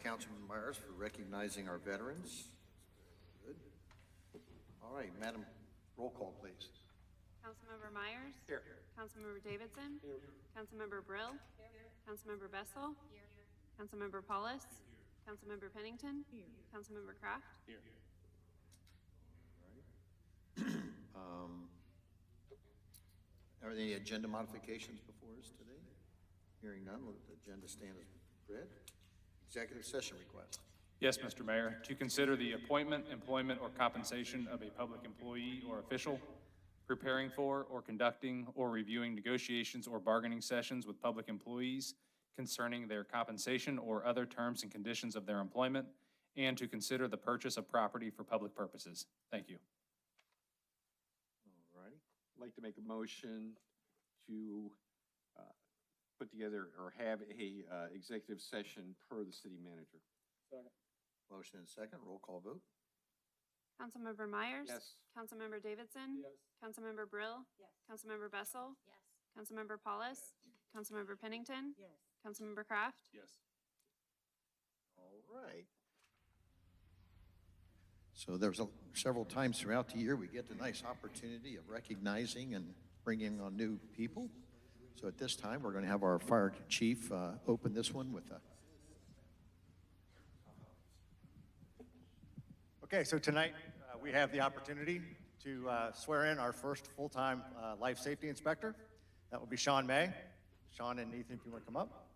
Councilman Myers for recognizing our veterans. Good. All right, Madam, roll call, please. Councilmember Myers. Here. Councilmember Davidson. Here. Councilmember Brill. Here. Councilmember Bessel. Here. Councilmember Paulus. Here. Councilmember Pennington. Here. Councilmember Kraft. Here. Are there any agenda modifications before us today? Hearing none, let the agenda stand as read. Executive session request. Yes, Mr. Mayor. To consider the appointment, employment, or compensation of a public employee or official, preparing for or conducting or reviewing negotiations or bargaining sessions with public employees concerning their compensation or other terms and conditions of their employment, and to consider the purchase of property for public purposes. Thank you. All righty. I'd like to make a motion to put together or have a executive session per the city manager. Second. Motion and second, roll call vote. Councilmember Myers. Yes. Councilmember Davidson. Yes. Councilmember Brill. Yes. Councilmember Bessel. Yes. Councilmember Paulus. Yes. Councilmember Pennington. Yes. Councilmember Kraft. Yes. All right. So there's several times throughout the year we get the nice opportunity of recognizing and bringing on new people. So at this time, we're going to have our fire chief open this one with a. Okay, so tonight we have the opportunity to swear in our first full-time life safety inspector. That will be Sean May. Sean and Ethan, if you want to come up.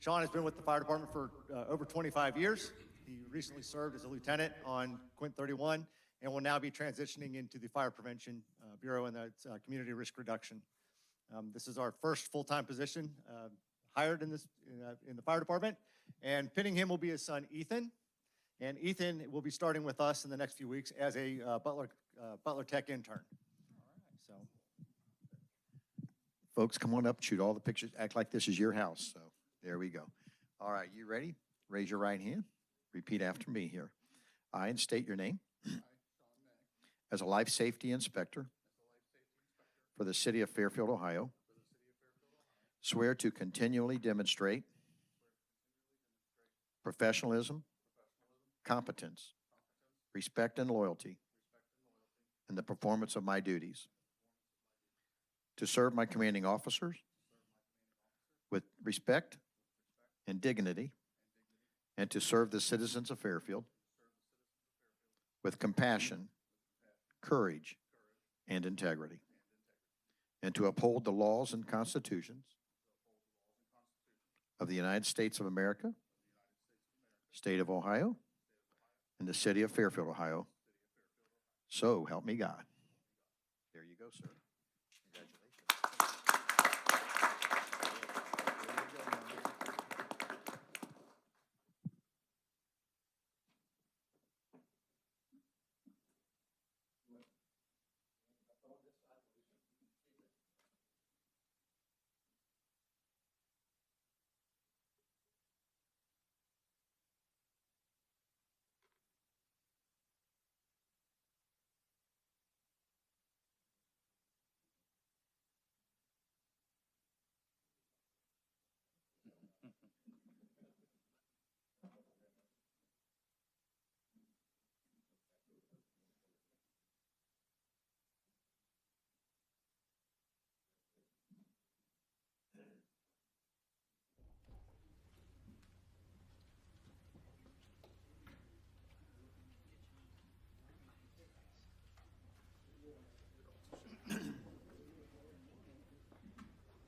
Sean has been with the fire department for over 25 years. He recently served as a lieutenant on Quint 31 and will now be transitioning into the Fire Prevention Bureau and the Community Risk Reduction. This is our first full-time position hired in the fire department, and pinning him will be his son, Ethan. And Ethan will be starting with us in the next few weeks as a Butler Tech intern. So, Folks, come on up, shoot all the pictures, act like this is your house. So there we go. All right, you ready? Raise your right hand. Repeat after me here. I, and state your name. I, Sean May, As a life safety inspector for the city of Fairfield, Ohio, swear to continually demonstrate professionalism, competence, respect, and loyalty in the performance of my duties, to serve my commanding officers with respect and dignity, and to serve the citizens of Fairfield with compassion, courage, and integrity, and to uphold the laws and constitutions of the United States of America, state of Ohio, and the city of Fairfield, Ohio. So help me God. There you go, sir. Congratulations.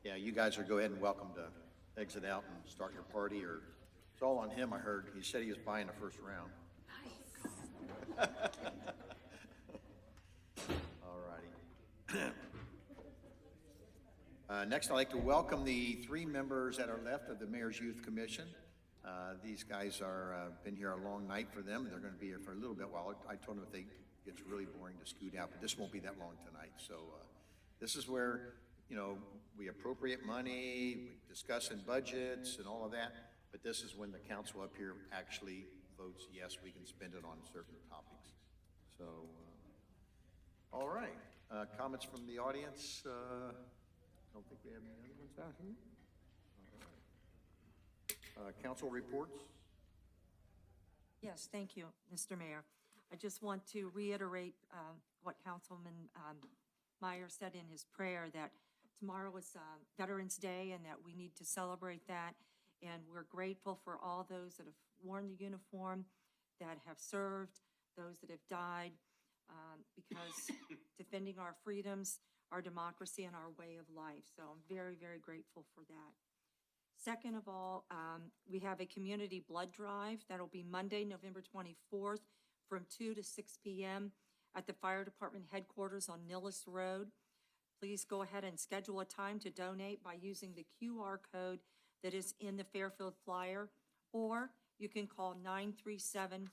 Yeah, you guys are go ahead and welcome to exit out and start your party, or it's all on him, I heard. He said he was buying the first round. Nice. All righty. Next, I'd like to welcome the 3 members that are left of the Mayor's Youth Commission. These guys are been here a long night for them, and they're going to be here for a little bit while. I told them if it gets really boring to scoot out, but this won't be that long tonight. So this is where, you know, we appropriate money, we discuss in budgets and all of that, but this is when the council up here actually votes, yes, we can spend it on certain topics. So, all right, comments from the audience? I don't think we have any other ones out here. All right. Council reports? Yes, thank you, Mr. Mayor. I just want to reiterate what Councilman Meyer said in his prayer, that tomorrow is Veterans Day and that we need to celebrate that. And we're grateful for all those that have worn the uniform, that have served, those that have died, because defending our freedoms, our democracy, and our way of life. So I'm very, very grateful for that. Second of all, we have a community blood drive that'll be Monday, November 24th from 2 to 6 p.m. at the Fire Department headquarters on Nillis Road. Please go ahead and schedule a time to donate by using the QR code that is in the Fairfield flyer, or you can call 937-461-3220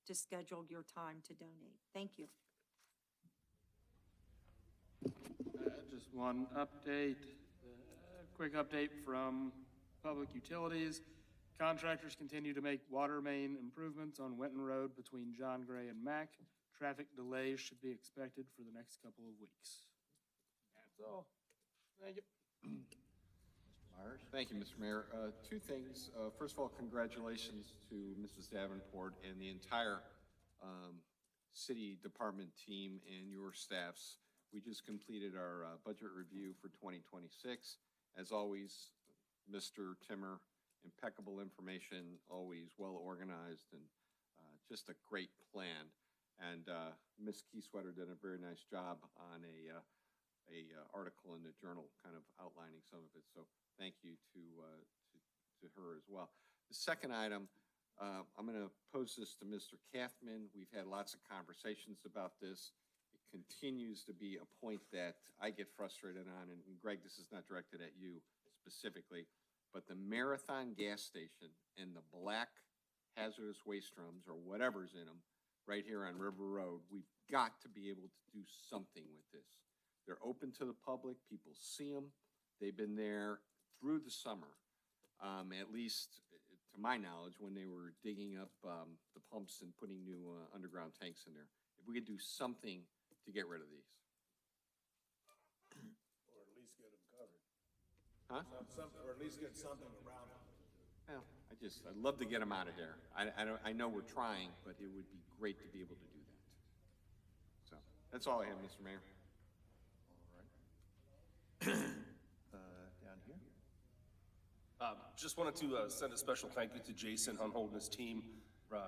to schedule your time to donate. Thank you. Just one update, quick update from Public Utilities. Contractors continue to make water main improvements on Wenton Road between John Gray and Mack. Traffic delays should be expected for the next couple of weeks. That's all. Thank you. Myers? Thank you, Mr. Mayor. Two things. First of all, congratulations to Mrs. Davenport and the entire city department team and your staffs. We just completed our budget review for 2026. As always, Mr. Timmer, impeccable information, always well organized, and just a great plan. And Ms. Keysweater did a very nice job on a article in the journal kind of outlining some of it. So thank you to her as well. The second item, I'm going to pose this to Mr. Kaufman. We've had lots of conversations about this. It continues to be a point that I get frustrated on, and Greg, this is not directed at you specifically, but the Marathon gas station and the black hazardous waste drums or whatever's in them right here on River Road, we've got to be able to do something with this. They're open to the public. People see them. They've been there through the summer, at least to my knowledge, when they were digging up the pumps and putting new underground tanks in there. If we could do something to get rid of these. Or at least get them covered. Huh? Or at least get something around them. Well, I'd love to get them out of there. I know we're trying, but it would be great to be able to do that. So that's all I have, Mr. Mayor. Down here? Just wanted to send a special thank you to Jason Hunhold and his team.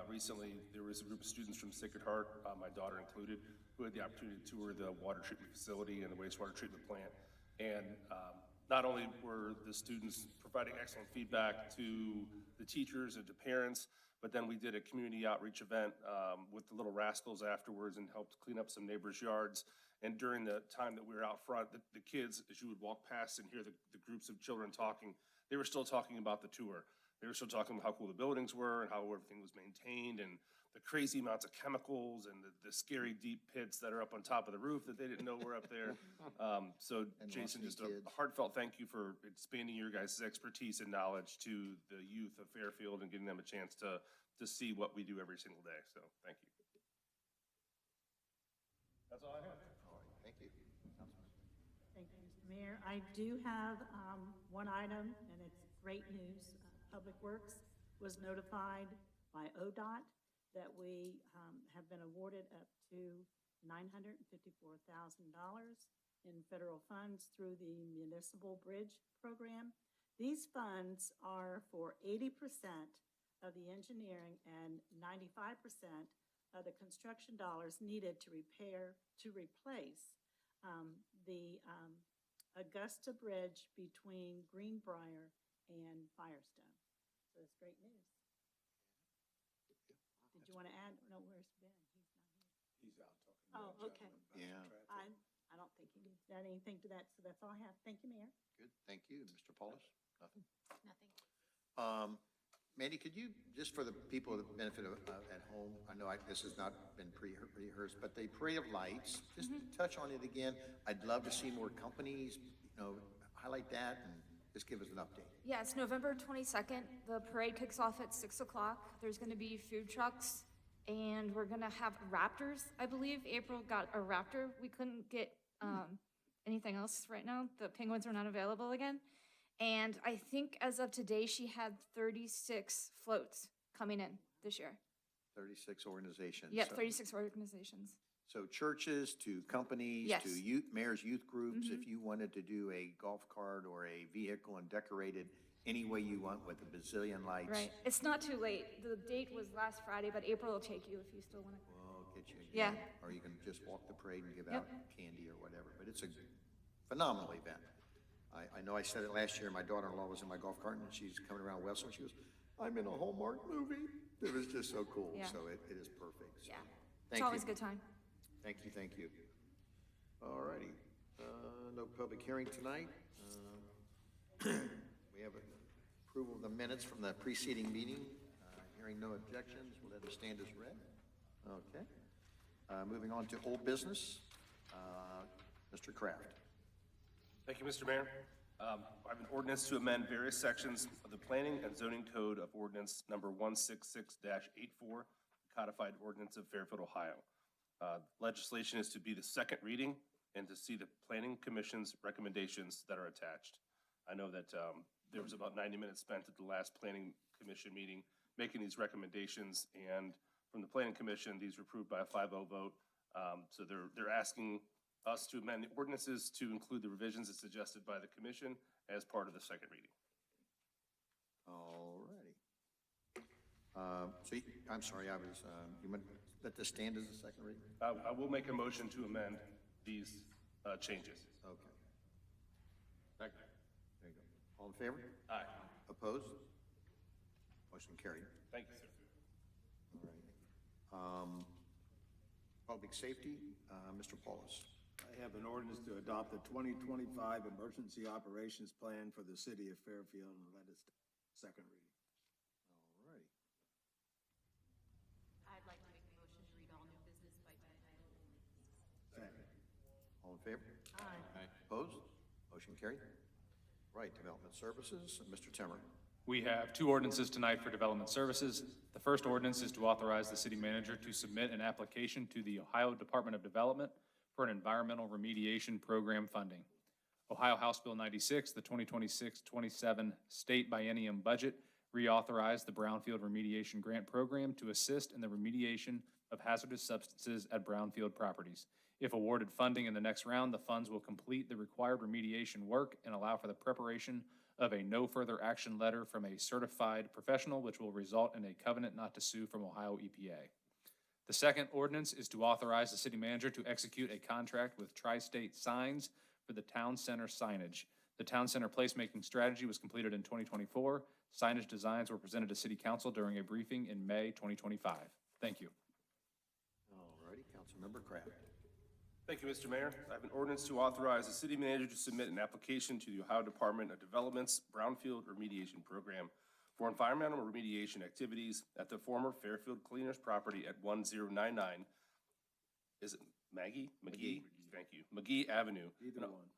Recently, there was a group of students from Sacred Heart, my daughter included, who had the opportunity to tour the water treatment facility and the wastewater treatment plant. And not only were the students providing excellent feedback to the teachers and to parents, but then we did a community outreach event with the Little Rascals afterwards and helped clean up some neighbors' yards. And during the time that we were out front, the kids, as you would walk past and hear the groups of children talking, they were still talking about the tour. They were still talking about how cool the buildings were and how everything was maintained and the crazy amounts of chemicals and the scary deep pits that are up on top of the roof that they didn't know were up there. So And Jason, lost just a kids. heartfelt thank you for expanding your guys' expertise and knowledge to the youth of Fairfield and giving them a chance to see what we do every single day. So thank you. That's all I have. All right, thank you. Councilman. Thank you, Mr. Mayor. I do have one item, and it's great news. Public Works was notified by ODOT that we have been awarded up to $954,000 in federal funds through the Municipal Bridge Program. These funds are for 80% of the engineering and 95% of the construction dollars needed to replace the Augusta Bridge between Greenbrier and Firestone. So it's great news. Did you want to add? No, where's Ben? He's not here. He's out talking. Oh, okay. Yeah, I don't think he needs to add anything to that, so that's all I have. Thank you, Mayor. good, thank you. Mr. Paulus? Nothing? Nothing. Mandy, could you, just for the people that benefit at home, I know this has not been pre-rehearsed, but the Parade of Lights, just touch on it again. I'd love to see more companies, highlight that and just give us an update. Yeah, it's November 22nd. The parade kicks off at 6 o'clock. There's going to be food trucks, and we're going to have raptors, I believe. April got a raptor. We couldn't get anything else right now. The penguins are not available again. And I think as of today, she had 36 floats coming in this year. 36 organizations. Yep, So- 36 organizations. So churches to companies Yes. to youth, mayor's youth groups, if you wanted to do a golf cart or a vehicle and decorate it any way you want with a bazillion lights. Right. It's not too late. The date was last Friday, but April will take you if you still want to. We'll get you Yeah. again. Or you can just walk the parade and give Yep. out candy or whatever. But it's a phenomenal event. I know I said it last year, my daughter-in-law was in my golf cart and she's coming around Westland. She goes, I'm in a Hallmark movie. It was just so cool. Yeah. So it is perfect. So Yeah. Thank It's you. always a good time. Thank you, thank you. All righty, no public hearing tonight. We have approval of the minutes from the preceding meeting. Hearing no objections, we'll let them stand as read. Okay. Moving on to old business, Mr. Kraft. Thank you, Mr. Mayor. I have an ordinance to amend various sections of the Planning and Zoning Code of Ordinance Number 166-84, codified ordinance of Fairfield, Ohio. Legislation is to be the second reading and to see the Planning Commission's recommendations that are attached. I know that there was about 90 minutes spent at the last Planning Commission meeting making these recommendations, and from the Planning Commission, these were approved by a 5-0 vote. So they're asking us to amend the ordinances to include the revisions as suggested by the commission as part of the second reading. All righty. I'm sorry, you meant let this stand as a second reading? I will make a motion to amend these changes. Okay. There you go. All in favor? Aye. Opposed? Motion carried. Thank you, sir. All right. Public safety, Mr. Paulus. I have an ordinance to adopt the 2025 Emergency Operations Plan for the city of Fairfield and let it second reading. All righty. I'd like to make a motion to read all new business by title only. Second. All in favor? Aye. Opposed? Motion carried. Right, Development Services, Mr. Timmer. We have two ordinances tonight for development services. The first ordinance is to authorize the city manager to submit an application to the Ohio Department of Development for an environmental remediation program funding. Ohio House Bill 96, the 2026-27 state biennium budget, reauthorized the Brownfield Remediation Grant Program to assist in the remediation of hazardous substances at brownfield properties. If awarded funding in the next round, the funds will complete the required remediation work and allow for the preparation of a no further action letter from a certified professional, which will result in a covenant not to sue from Ohio EPA. The second ordinance is to authorize the city manager to execute a contract with Tri-State Signs for the town center signage. The town center placemaking strategy was completed in 2024. Signage designs were presented to city council during a briefing in May 2025. Thank you. All righty, Councilmember Kraft. Thank you, Mr. Mayor. I have an ordinance to authorize the city manager to submit an application to the Ohio Department of Development's Brownfield Remediation Program for environmental remediation activities at the former Fairfield Cleaners property at 1099, is it Maggie? McGee? Thank you. McGee Avenue. Either one.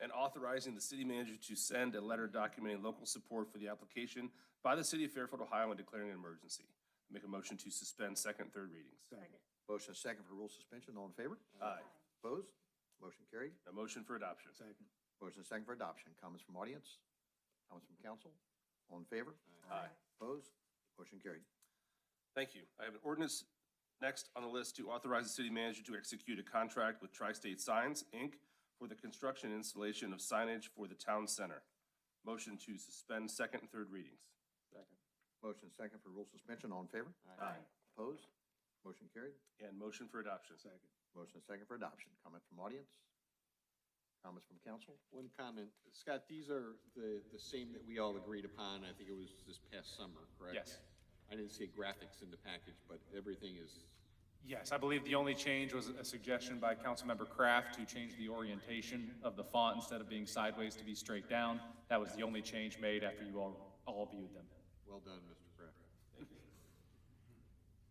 And authorizing the city manager to send a letter documenting local support for the application by the city of Fairfield, Ohio, and declaring an emergency. Make a motion to suspend second, third readings. Second. Motion is second for rule suspension. All in favor? Aye. Opposed? Motion carried. A motion for adoption. Second. Motion is second for adoption. Comments from audience? Comments from council? All in favor? Aye. Opposed? Motion carried. Thank you. I have an ordinance next on the list to authorize the city manager to execute a contract with Tri-State Signs, Inc. for the construction and installation of signage for the town center. Motion to suspend second and third readings. Second. Motion is second for rule suspension. All in favor? Aye. Opposed? Motion carried. And motion for adoption. Second. Motion is second for adoption. Comment from audience? Comments from council? One comment. Scott, these are the same that we all agreed upon. I think it was this past summer, correct? Yes. I didn't see graphics in the package, but everything is, Yes, I believe the only change was a suggestion by Councilmember Kraft to change the orientation of the font instead of being sideways to be straight down. That was the only change made after you all viewed them. well done, Mr. Kraft.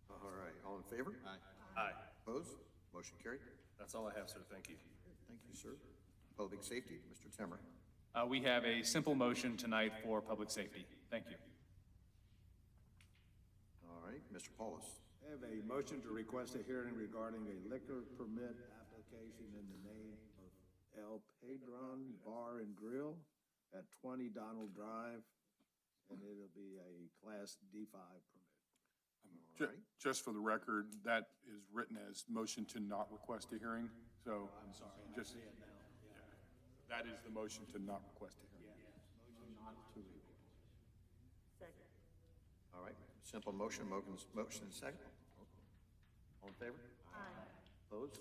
All right, all in favor? Aye. Aye. Opposed? Motion carried. That's all I have, sir. Thank you. Thank you, sir. Public safety, Mr. Timmer. We have a simple motion tonight for public safety. Thank you. All right, Mr. Paulus. I have a motion to request a hearing regarding a liquor permit application in the name of El Padron Bar and Grill at 20 Donald Drive, and it'll be a Class D5 permit. Just for the record, that is written as motion to not request a hearing, so. I'm sorry, I Just, see it now. that is the motion to not request a hearing. Second. All right, simple motion and second. All in favor? Aye. Opposed?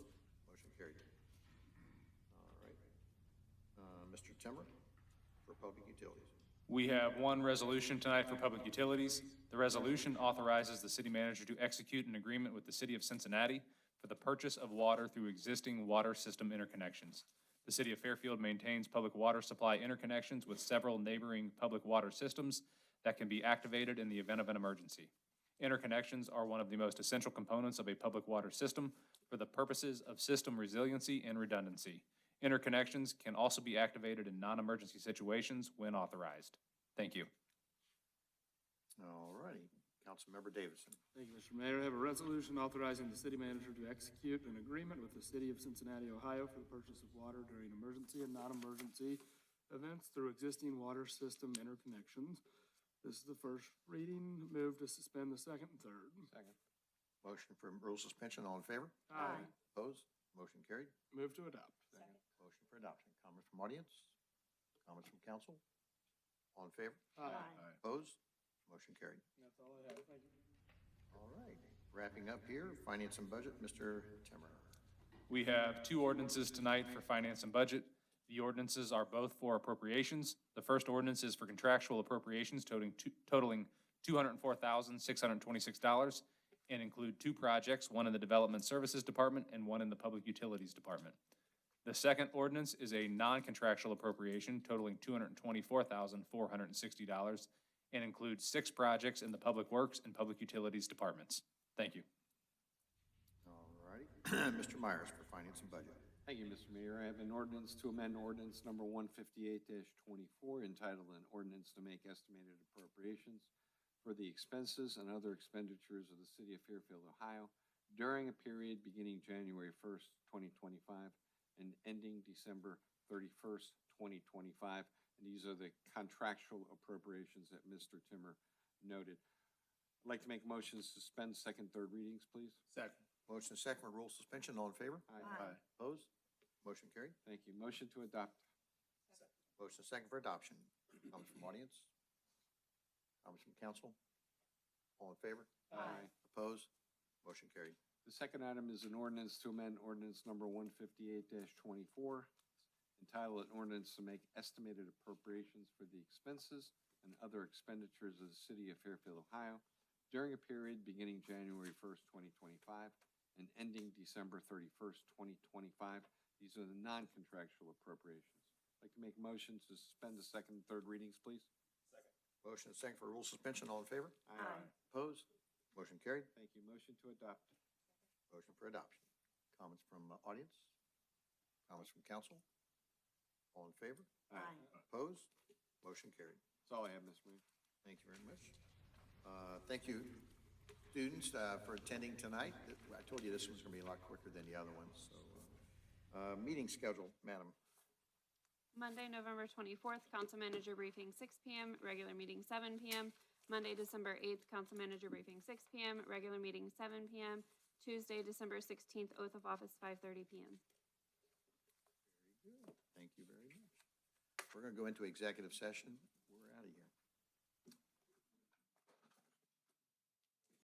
Motion carried. All right. Mr. Timmer for Public Utilities. We have one resolution tonight for public utilities. The resolution authorizes the city manager to execute an agreement with the city of Cincinnati for the purchase of water through existing water system interconnections. The city of Fairfield maintains public water supply interconnections with several neighboring public water systems that can be activated in the event of an emergency. Interconnections are one of the most essential components of a public water system for the purposes of system resiliency and redundancy. Interconnections can also be activated in non-emergency situations when authorized. Thank you. All righty. Councilmember Davidson. Thank you, Mr. Mayor. I have a resolution authorizing the city manager to execute an agreement with the city of Cincinnati, Ohio for the purchase of water during emergency and non-emergency events through existing water system interconnections. This is the first reading. Move to suspend the second and third. Second. Motion for rule suspension. All in favor? Aye. Opposed? Motion carried. Move to adopt. Motion for adoption. Comments from audience? Comments from council? All in favor? Aye. Opposed? Motion carried. That's all I have. Thank you. All right. Wrapping up here, finance and budget, Mr. Timmer. We have two ordinances tonight for finance and budget. The ordinances are both for appropriations. The first ordinance is for contractual appropriations totaling $204,626 and include two projects, one in the Development Services Department and one in the Public Utilities Department. The second ordinance is a non-contractual appropriation totaling $224,460 and includes 6 projects in the Public Works and Public Utilities Departments. Thank you. All righty. Mr. Myers for finance and budget. Thank you, Mr. Mayor. I have an ordinance to amend ordinance number 158-24 entitled an ordinance to make estimated appropriations for the expenses and other expenditures of the city of Fairfield, Ohio during a period beginning January 1st, 2025 and ending December 31st, 2025. And these are the contractual appropriations that Mr. Timmer noted. I'd like to make motions to suspend second, third readings, please. Second. Motion second for rule suspension. All in favor? Aye. Opposed? Motion carried. Thank you. Motion to adopt. Motion second for adoption. Comments from audience? Comments from council? All in favor? Aye. Opposed? Motion carried. The second item is an ordinance to amend ordinance number 158-24, entitled an ordinance to make estimated appropriations for the expenses and other expenditures of the city of Fairfield, Ohio during a period beginning January 1st, 2025 and ending December 31st, 2025. These are the non-contractual appropriations. I'd like to make motions to suspend the second and third readings, please. Motion second for rule suspension. All in favor? Aye. Opposed? Motion carried. Thank you. Motion to adopt. Motion for adoption. Comments from audience? Comments from council? All in favor? Aye. Opposed? Motion carried. That's all I have, Mr. Mayor. Thank you very much. Thank you, students, for attending tonight. I told you this one's going to be a lot quicker than the other ones. So, meeting schedule, madam. Monday, November 24th, council manager briefing 6 p.m., regular meeting 7 p.m. Monday, December 8th, council manager briefing 6 p.m., regular meeting 7 p.m. Tuesday, December 16th, oath of office 5:30 p.m. Very good. Thank you very much. We're going to go into executive session.